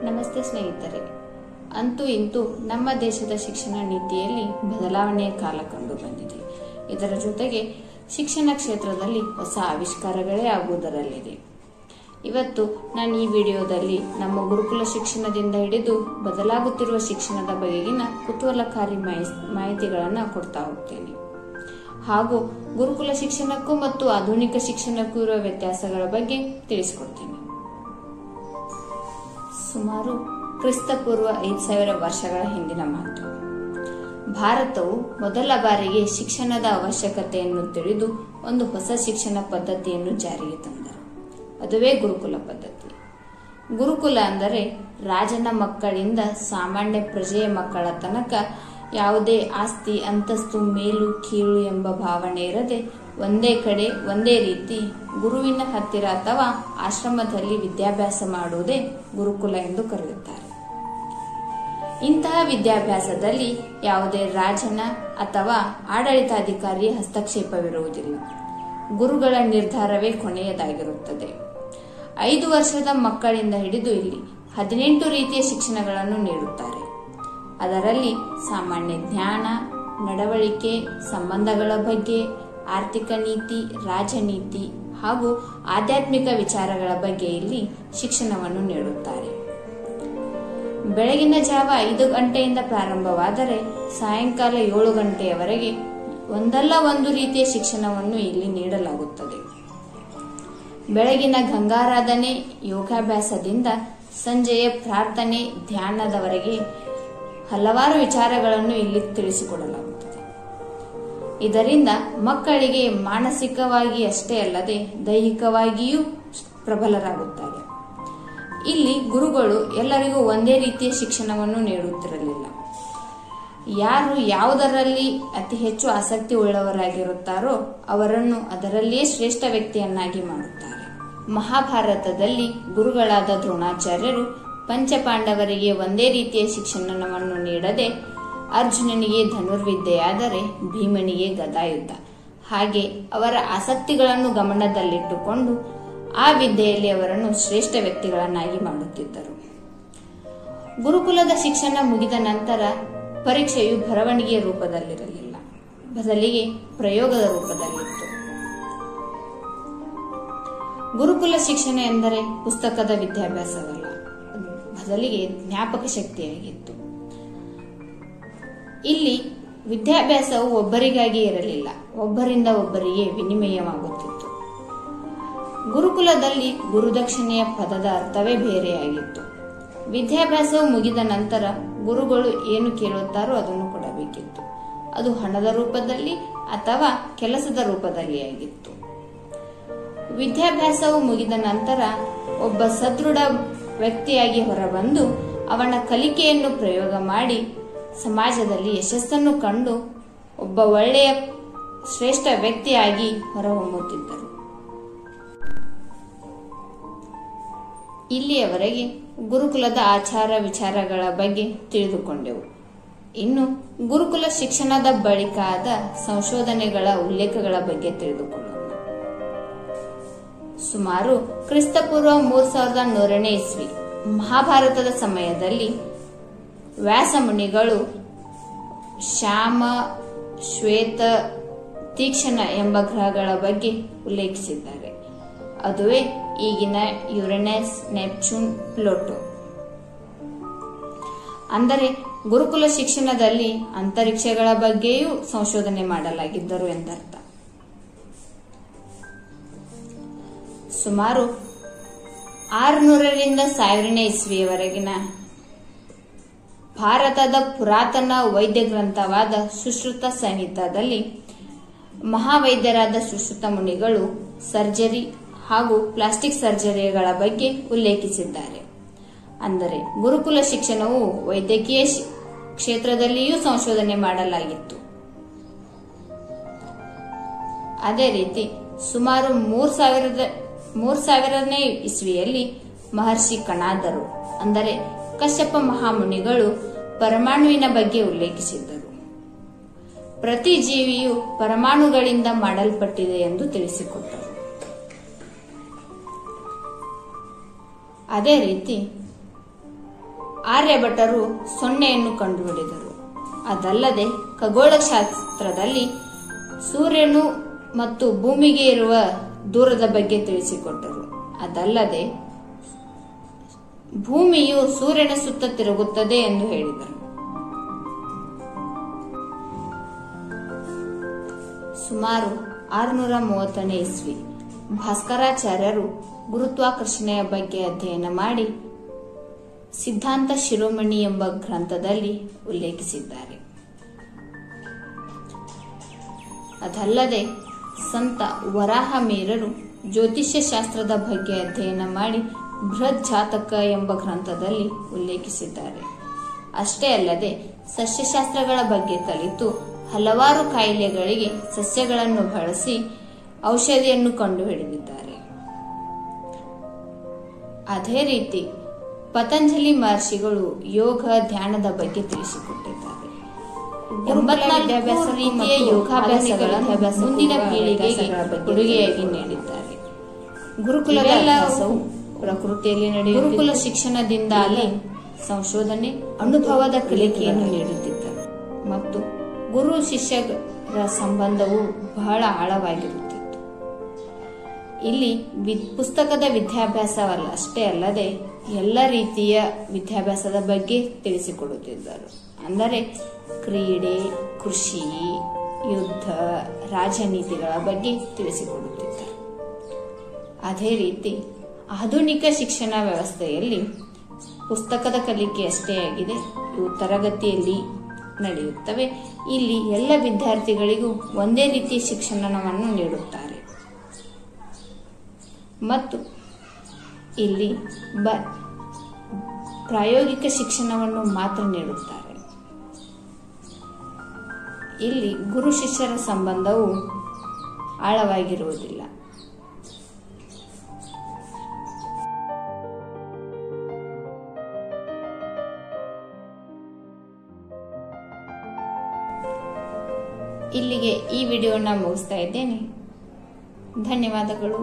ನಮಸ್ತೆ ಸ್ನೇಹಿತರೆ. ಅಂತೂ ಇಂತೂ ನಮ್ಮ ದೇಶದ ಶಿಕ್ಷಣ ನೀತಿಯಲ್ಲಿ ಬದಲಾವಣೆಯ ಕಾಲ ಕಂಡು ಬಂದಿದೆ. ಇದರ ಜೊತೆಗೆ ಶಿಕ್ಷಣ ಕ್ಷೇತ್ರದಲ್ಲಿ ಹೊಸ ಆವಿಷ್ಕಾರಗಳೇ ಆಗುವುದರಲ್ಲಿದೆ. ಇವತ್ತು ನಾನು ಈ ವಿಡಿಯೋದಲ್ಲಿ ನಮ್ಮ ಗುರುಕುಲ ಶಿಕ್ಷಣದಿಂದ ಹಿಡಿದು ಬದಲಾಗುತ್ತಿರುವ ಶಿಕ್ಷಣದ ಬಗೆಗಿನ ಕುತೂಹಲಕಾರಿ ಮಾಹಿತಿಗಳನ್ನು ಕೊಡ್ತಾ ಹೋಗ್ತೇನೆ. ಹಾಗೂ ಗುರುಕುಲ ಶಿಕ್ಷಣಕ್ಕೂ ಮತ್ತು ಆಧುನಿಕ ಶಿಕ್ಷಣಕ್ಕೂ ಇರುವ ವ್ಯತ್ಯಾಸಗಳ ಬಗ್ಗೆ ತಿಳಿಸಿಕೊಡ್ತೀನಿ. ಸುಮಾರು ಕ್ರಿಸ್ತಪೂರ್ವ 5000 ವರ್ಷಗಳ ಹಿಂದಿನ ಮಾತು. ಭಾರತವು ಮೊದಲ ಬಾರಿಗೆ ಶಿಕ್ಷಣದ ಅವಶ್ಯಕತೆಯನ್ನು ತಿಳಿದು ಒಂದು ಹೊಸ ಶಿಕ್ಷಣ ಪದ್ಧತಿಯನ್ನು ಜಾರಿಗೆ ತಂದರು. ಅದುವೇ ಗುರುಕುಲ ಪದ್ಧತಿ. ಗುರುಕುಲ ಅಂದರೆ ರಾಜನ ಮಕ್ಕಳಿಂದ ಸಾಮಾನ್ಯ ಪ್ರಜೆಯ ಮಕ್ಕಳ ತನಕ ಯಾವುದೇ ಆಸ್ತಿ, ಅಂತಸ್ತು, ಮೇಲು ಕೀಳು ಎಂಬ ಭಾವನೆ ಇರದೆ ಒಂದೇ ಕಡೆ ಒಂದೇ ರೀತಿ ಗುರುವಿನ ಹತ್ತಿರ ಅಥವಾ ಆಶ್ರಮದಲ್ಲಿ ವಿದ್ಯಾಭ್ಯಾಸ ಮಾಡುವುದೇ ಗುರುಕುಲ ಎಂದು ಕರೆಯುತ್ತಾರೆ. ಇಂತಹ ವಿದ್ಯಾಭ್ಯಾಸದಲ್ಲಿ ಯಾವುದೇ ರಾಜನ ಅಥವಾ ಆಡಳಿತಾಧಿಕಾರಿಯ ಹಸ್ತಕ್ಷೇಪವಿರುವುದಿಲ್ಲ. ಗುರುಗಳ ನಿರ್ಧಾರವೇ ಕೊನೆಯದಾಗಿರುತ್ತದೆ. 5 ವರ್ಷದ ಮಕ್ಕಳಿಂದ ಹಿಡಿದು ಇಲ್ಲಿ 18 ರೀತಿಯ ಶಿಕ್ಷಣಗಳನ್ನು ನೀಡುತ್ತಾರೆ. ಅದರಲ್ಲಿ ಸಾಮಾನ್ಯ ಜ್ಞಾನ, ನಡವಳಿಕೆ, ಸಂಬಂಧಗಳ ಬಗ್ಗೆ, ಆರ್ಥಿಕ ನೀತಿ, ರಾಜನೀತಿ ಹಾಗೂ ಆಧ್ಯಾತ್ಮಿಕ ವಿಚಾರಗಳ ಬಗ್ಗೆ ಇಲ್ಲಿ ಶಿಕ್ಷಣವನ್ನು ನೀಡುತ್ತಾರೆ. ಬೆಳಗಿನ ಜಾವ 5 ಗಂಟೆಯಿಂದ ಪ್ರಾರಂಭವಾದರೆ ಸಾಯಂಕಾಲ 7 ಗಂಟೆಯವರೆಗೆ ಒಂದಲ್ಲ ಒಂದು ರೀತಿಯ ಶಿಕ್ಷಣವನ್ನು ಇಲ್ಲಿ ನೀಡಲಾಗುತ್ತದೆ. ಬೆಳಗಿನ ಗಂಗಾರಾಧನೆ, ಯೋಗಾಭ್ಯಾಸದಿಂದ ಸಂಜೆಯ ಪ್ರಾರ್ಥನೆ, ಧ್ಯಾನದವರೆಗೆ ಹಲವಾರು ವಿಚಾರಗಳನ್ನು ಇಲ್ಲಿ ತಿಳಿಸಿಕೊಡಲಾಗುತ್ತದೆ. ಇದರಿಂದ ಮಕ್ಕಳಿಗೆ ಮಾನಸಿಕವಾಗಿ ಅಷ್ಟೇ ಅಲ್ಲದೆ ದೈಹಿಕವಾಗಿಯೂ ಪ್ರಬಲರಾಗುತ್ತಾರೆ. ಇಲ್ಲಿ ಗುರುಗಳು ಎಲ್ಲರಿಗೂ ಒಂದೇ ರೀತಿಯ ಶಿಕ್ಷಣವನ್ನು ನೀಡುತ್ತಿರಲಿಲ್ಲ. ಯಾರು ಯಾವುದರಲ್ಲಿ ಅತಿ ಹೆಚ್ಚು ಆಸಕ್ತಿ ಉಳ್ಳವರಾಗಿರುತ್ತಾರೋ ಅವರನ್ನು ಅದರಲ್ಲಿಯೇ ಶ್ರೇಷ್ಠ ವ್ಯಕ್ತಿಯನ್ನಾಗಿ ಮಾಡುತ್ತಾರೆ. ಮಹಾಭಾರತದಲ್ಲಿ ಗುರುಗಳಾದ ದ್ರೋಣಾಚಾರ್ಯರು ಪಂಚಪಾಂಡವರಿಗೆ ಒಂದೇ ರೀತಿಯ ಶಿಕ್ಷಣವನ್ನು ನೀಡದೆ ಅರ್ಜುನನಿಗೆ ಧನುರ್ವಿದ್ಯೆಯಾದರೆ ಭೀಮನಿಗೆ ಗದಾಯುದ್ಧ, ಹಾಗೆ ಅವರ ಆಸಕ್ತಿಗಳನ್ನು ಗಮನದಲ್ಲಿಟ್ಟುಕೊಂಡು ಆ ವಿದ್ಯೆಯಲ್ಲಿ ಅವರನ್ನು ಶ್ರೇಷ್ಠ ವ್ಯಕ್ತಿಗಳನ್ನಾಗಿ ಮಾಡುತ್ತಿದ್ದರು. ಗುರುಕುಲದ ಶಿಕ್ಷಣ ಮುಗಿದ ನಂತರ ಪರೀಕ್ಷೆಯು ಬರವಣಿಗೆಯ ರೂಪದಲ್ಲಿರಲಿಲ್ಲ, ಬದಲಿಗೆ ಪ್ರಯೋಗದ ರೂಪದಲ್ಲಿತ್ತು. ಗುರುಕುಲ ಶಿಕ್ಷಣ ಎಂದರೆ ಪುಸ್ತಕದ ವಿದ್ಯಾಭ್ಯಾಸವಲ್ಲ, ಬದಲಿಗೆ ಜ್ಞಾಪಕ ಶಕ್ತಿಯಾಗಿತ್ತು. ಇಲ್ಲಿ ವಿದ್ಯಾಭ್ಯಾಸವು ಒಬ್ಬರಿಗಾಗಿ ಇರಲಿಲ್ಲ, ಒಬ್ಬರಿಂದ ಒಬ್ಬರಿಗೆ ವಿನಿಮಯವಾಗುತ್ತಿತ್ತು. ಗುರುಕುಲದಲ್ಲಿ ಗುರುದಕ್ಷಿಣೆಯ ಪದದ ಅರ್ಥವೇ ಬೇರೆಯಾಗಿತ್ತು. ವಿದ್ಯಾಭ್ಯಾಸವು ಮುಗಿದ ನಂತರ ಗುರುಗಳು ಏನು ಕೇಳುತ್ತಾರೋ ಅದನ್ನು ಕೊಡಬೇಕಿತ್ತು. ಅದು ಹಣದ ರೂಪದಲ್ಲಿ ಅಥವಾ ಕೆಲಸದ ರೂಪದಲ್ಲಿ ಆಗಿತ್ತು. ವಿದ್ಯಾಭ್ಯಾಸವು ಮುಗಿದ ನಂತರ ಒಬ್ಬ ಸದೃಢ ವ್ಯಕ್ತಿಯಾಗಿ ಹೊರಬಂದು ಅವನ ಕಲಿಕೆಯನ್ನು ಪ್ರಯೋಗ ಮಾಡಿ ಸಮಾಜದಲ್ಲಿ ಯಶಸ್ಸನ್ನು ಕಂಡು ಒಬ್ಬ ಒಳ್ಳೆಯ ಶ್ರೇಷ್ಠ ವ್ಯಕ್ತಿಯಾಗಿ ಹೊರಹೊಮ್ಮುತ್ತಿದ್ದರು. ಇಲ್ಲಿಯವರೆಗೆ ಗುರುಕುಲದ ಆಚಾರ ವಿಚಾರಗಳ ಬಗ್ಗೆ ತಿಳಿದುಕೊಂಡೆವು. ಇನ್ನು ಗುರುಕುಲ ಶಿಕ್ಷಣದ ಬಳಿಕ ಆದ ಸಂಶೋಧನೆಗಳ ಉಲ್ಲೇಖಗಳ ಬಗ್ಗೆ ತಿಳಿದುಕೊಳ್ಳೋಣ. ಸುಮಾರು ಕ್ರಿಸ್ತಪೂರ್ವ 3100ನೇ ಇಸ್ವಿ ಮಹಾಭಾರತದ ಸಮಯದಲ್ಲಿ ವ್ಯಾಸ ಮುನಿಗಳು ಶ್ಯಾಮ, ಶ್ವೇತ, ತೀಕ್ಷ್ಣ ಎಂಬ ಗ್ರಹಗಳ ಬಗ್ಗೆ ಉಲ್ಲೇಖಿಸಿದ್ದಾರೆ. ಅದುವೇ ಈಗಿನ ಯುರೇನಸ್, ನೆಪ್ಚೂನ್, ಪ್ಲೂಟೋ. ಅಂದರೆ ಗುರುಕುಲ ಶಿಕ್ಷಣದಲ್ಲಿ ಅಂತರಿಕ್ಷಗಳ ಬಗ್ಗೆಯೂ ಸಂಶೋಧನೆ ಮಾಡಲಾಗಿದ್ದರು ಎಂದರ್ಥ. ಸುಮಾರು 600ರಿಂದ 1000ನೇ ಇಸ್ವಿಯವರೆಗಿನ ಭಾರತದ ಪುರಾತನ ವೈದ್ಯ ಗ್ರಂಥವಾದ ಸುಶ್ರುತ ಸಂಹಿತಾದಲ್ಲಿ ಮಹಾವೈದ್ಯರಾದ ಸುಶ್ರುತ ಮುನಿಗಳು ಸರ್ಜರಿ ಹಾಗೂ ಪ್ಲಾಸ್ಟಿಕ್ ಸರ್ಜರಿಗಳ ಬಗ್ಗೆ ಉಲ್ಲೇಖಿಸಿದ್ದಾರೆ. ಅಂದರೆ ಗುರುಕುಲ ಶಿಕ್ಷಣವು ವೈದ್ಯಕೀಯ ಕ್ಷೇತ್ರದಲ್ಲಿಯೂ ಸಂಶೋಧನೆ ಮಾಡಲಾಗಿತ್ತು. ಅದೇ ರೀತಿ ಸುಮಾರು 3000ನೇ ಇಸ್ವಿಯಲ್ಲಿ ಮಹರ್ಷಿ ಕಣಾದರು ಅಂದರೆ ಕಶ್ಯಪ ಮಹಾಮುನಿಗಳು ಪರಮಾಣುವಿನ ಬಗ್ಗೆ ಉಲ್ಲೇಖಿಸಿದ್ದರು. ಪ್ರತಿ ಜೀವಿಯು ಪರಮಾಣುಗಳಿಂದ ಮಾಡಲ್ಪಟ್ಟಿದೆ ಎಂದು ತಿಳಿಸಿಕೊಟ್ಟರು. ಅದೇ ರೀತಿ ಆರ್ಯಭಟರು ಸೊನ್ನೆಯನ್ನು ಕಂಡುಹಿಡಿದರು. ಅದಲ್ಲದೆ ಖಗೋಳಶಾಸ್ತ್ರದಲ್ಲಿ ಸೂರ್ಯನು ಮತ್ತು ಭೂಮಿಗೆ ಇರುವ ದೂರದ ಬಗ್ಗೆ ತಿಳಿಸಿಕೊಟ್ಟರು. ಅದಲ್ಲದೆ ಭೂಮಿಯು ಸೂರ್ಯನ ಸುತ್ತ ತಿರುಗುತ್ತದೆ ಎಂದು ಹೇಳಿದರು. ಸುಮಾರು 630ನೇ ಇಸ್ವಿ ಭಾಸ್ಕರಾಚಾರ್ಯರು ಗುರುತ್ವಾಕರ್ಷಣೆಯ ಬಗ್ಗೆ ಅಧ್ಯಯನ ಮಾಡಿ ಸಿದ್ಧಾಂತ ಶಿರೋಮಣಿ ಎಂಬ ಗ್ರಂಥದಲ್ಲಿ ಉಲ್ಲೇಖಿಸಿದ್ದಾರೆ. ಅದಲ್ಲದೆ ಸಂತ ವರಾಹಮಿಹಿರರು ಜ್ಯೋತಿಷ್ಯ ಶಾಸ್ತ್ರದ ಬಗ್ಗೆ ಅಧ್ಯಯನ ಮಾಡಿ ಬೃಹತ್ ಜಾತಕ ಎಂಬ ಗ್ರಂಥದಲ್ಲಿ ಉಲ್ಲೇಖಿಸಿದ್ದಾರೆ. ಅಷ್ಟೇ ಅಲ್ಲದೆ ಸಸ್ಯಶಾಸ್ತ್ರಗಳ ಬಗ್ಗೆ ಕಲಿತು ಹಲವಾರು ಕಾಯಿಲೆಗಳಿಗೆ ಸಸ್ಯಗಳನ್ನು ಬಳಸಿ ಔಷಧಿಯನ್ನು ಕಂಡುಹಿಡಿದಿದ್ದಾರೆ. ಅದೇ ರೀತಿ ಪತಂಜಲಿ ಮಹರ್ಷಿಗಳು ಯೋಗ ಧ್ಯಾನದ ಬಗ್ಗೆ ತಿಳಿಸಿಕೊಟ್ಟಿದ್ದಾರೆ. 84 ರೀತಿಯ ಯೋಗಾಭ್ಯಾಸಗಳನ್ನು ಮುಂದಿನ ಪೀಳಿಗೆಗೆ ಕೊಡುಗೆಯಾಗಿ ನೀಡಿದ್ದಾರೆ. ಗುರುಕುಲವು ಪ್ರಕೃತಿಯಲ್ಲಿ ನಡೆಯುವ ಗುರುಕುಲ ಶಿಕ್ಷಣದಿಂದಾಗಿ ಸಂಶೋಧನೆ, ಅನುಭವದ ಕಲಿಕೆಯನ್ನು ನೀಡುತ್ತಿದ್ದರು ಮತ್ತು ಗುರು ಶಿಷ್ಯರ ಸಂಬಂಧವು ಬಹಳ ಆಳವಾಗಿರುತ್ತಿತ್ತು. ಇಲ್ಲಿ ಪುಸ್ತಕದ ವಿದ್ಯಾಭ್ಯಾಸವಲ್ಲ ಅಷ್ಟೇ ಅಲ್ಲದೆ ಎಲ್ಲ ರೀತಿಯ ವಿದ್ಯಾಭ್ಯಾಸದ ಬಗ್ಗೆ ತಿಳಿಸಿಕೊಡುತ್ತಿದ್ದರು. ಅಂದರೆ ಕ್ರೀಡೆ, ಕೃಷಿ, ಯುದ್ಧ, ರಾಜನೀತಿಗಳ ಬಗ್ಗೆ ತಿಳಿಸಿಕೊಡುತ್ತಿದ್ದರು. ಅದೇ ರೀತಿ ಆಧುನಿಕ ಶಿಕ್ಷಣ ವ್ಯವಸ್ಥೆಯಲ್ಲಿ ಪುಸ್ತಕದ ಕಲಿಕೆ ಅಷ್ಟೇ ಆಗಿದೆ. ಇವು ತರಗತಿಯಲ್ಲಿ ನಡೆಯುತ್ತವೆ. ಇಲ್ಲಿ ಎಲ್ಲ ವಿದ್ಯಾರ್ಥಿಗಳಿಗೂ ಒಂದೇ ರೀತಿಯ ಶಿಕ್ಷಣವನ್ನು ನೀಡುತ್ತಾರೆ ಮತ್ತು ಇಲ್ಲಿ ಪ್ರಾಯೋಗಿಕ ಶಿಕ್ಷಣವನ್ನು ಮಾತ್ರ ನೀಡುತ್ತಾರೆ. ಇಲ್ಲಿ ಗುರು ಶಿಷ್ಯರ ಸಂಬಂಧವು ಆಳವಾಗಿರುವುದಿಲ್ಲ. ಇಲ್ಲಿಗೆ ಈ ವಿಡಿಯೋನ ಮುಗಿಸ್ತಾ ಇದ್ದೇನೆ. ಧನ್ಯವಾದಗಳು.